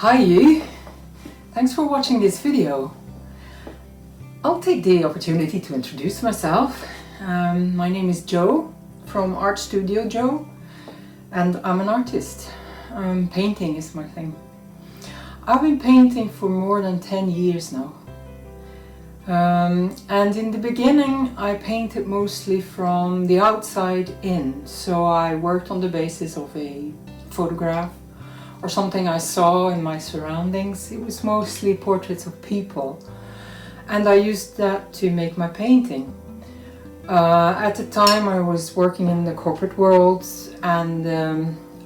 Hi you! Thanks for watching this video. I'll take the opportunity to introduce myself. My name is Jo from Art Studio Jo, and I'm an artist. Painting is my thing. I've been painting for more than 10 years now. And in the beginning I painted mostly from the outside in, so I worked on the basis of a photograph or something I saw in my surroundings. It was mostly portraits of people, and I used that to make my painting. At the time I was working in the corporate world, and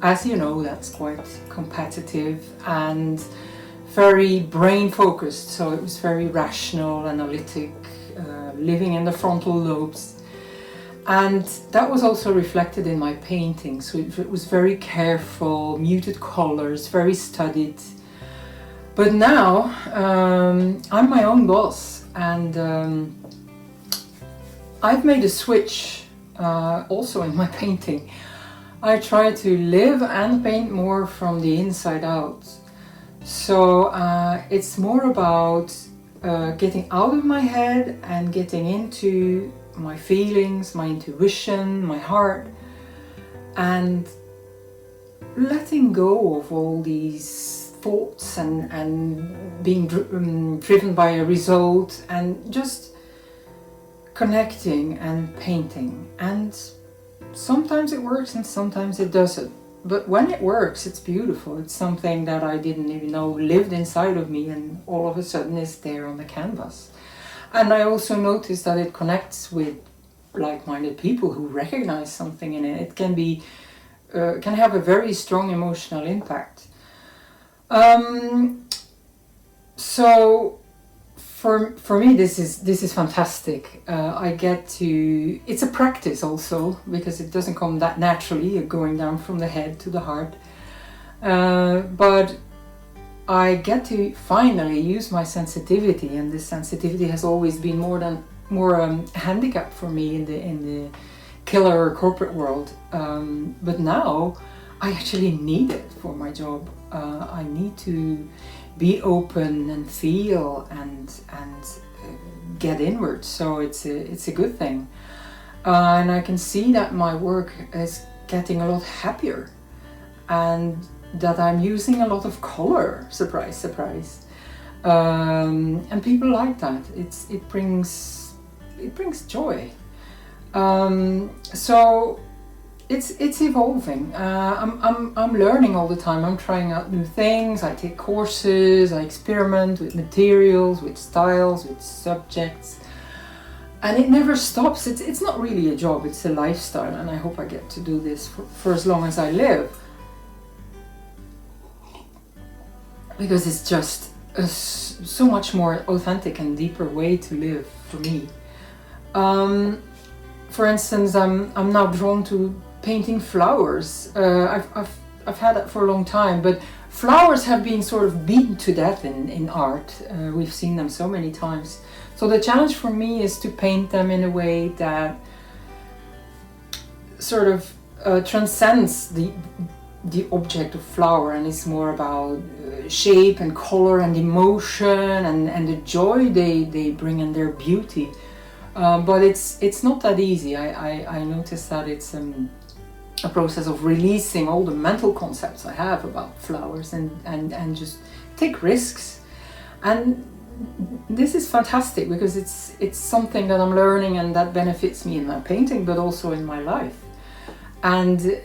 as you know, that's quite competitive and very brain focused, so it was very rational, analytic, living in the frontal lobes. And that was also reflected in my painting, so it was very careful, muted colors, very studied. But now I'm my own boss, and I've made a switch also in my painting. I try to live and paint more from the inside out. So it's more about getting out of my head and getting into my feelings, my intuition, my heart, and letting go of all these thoughts and being driven by a result, and just connecting and painting. And sometimes it works and sometimes it doesn't. But when it works, it's beautiful. It's something that I didn't even know lived inside of me, and all of a sudden is there on the canvas. And I also noticed that it connects with like-minded people who recognize something in it. It can be, can have a very strong emotional impact. So for me, this is fantastic. I get to. It's a practice also, because it doesn't come that naturally, going down from the head to the heart. But I get to finally use my sensitivity, and this sensitivity has always been more a handicap for me in the killer corporate world. But now I actually need it for my job. I need to be open and feel and get inward. So it's a good thing, and I can see that my work is getting a lot happier, and that I'm using a lot of color. Surprise, surprise. And people like that. It brings joy. So it's evolving. I'm learning all the time. I'm trying out new things. I take courses. I experiment with materials, with styles, with subjects, and it never stops. It's not really a job. It's a lifestyle, and I hope I get to do this for as long as I live. Because it's just so much more authentic and deeper way to live for me. For instance, I'm now drawn to painting flowers. I've had that for a long time, but flowers have been sort of beaten to death in art. We've seen them so many times. So the challenge for me is to paint them in a way that sort of transcends the object of flower, and it's more about shape and color and emotion and the joy they bring and their beauty. But it's not that easy. I noticed that it's a process of releasing all the mental concepts I have about flowers and just take risks. And this is fantastic, because it's something that I'm learning and that benefits me in my painting, but also in my life. And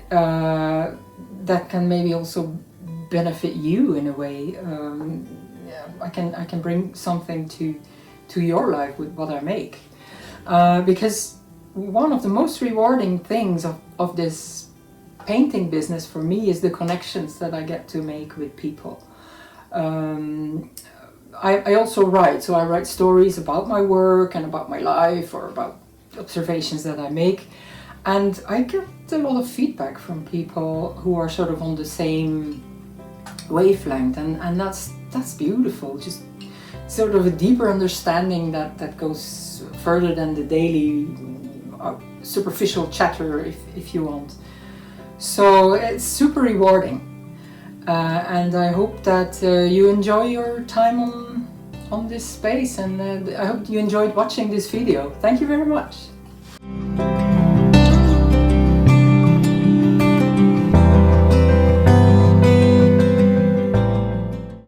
that can maybe also benefit you in a way. I can bring something to your life with what I make. Because one of the most rewarding things of this painting business for me is the connections that I get to make with people. I also write, so I write stories about my work and about my life, or about observations that I make, and I get a lot of feedback from people who are sort of on the same wavelength, and that's beautiful. Just sort of a deeper understanding that goes further than the daily superficial chatter, if you want. So it's super rewarding. and I hope that you enjoy your time on this space, and I hope you enjoyed watching this video. Thank you very much.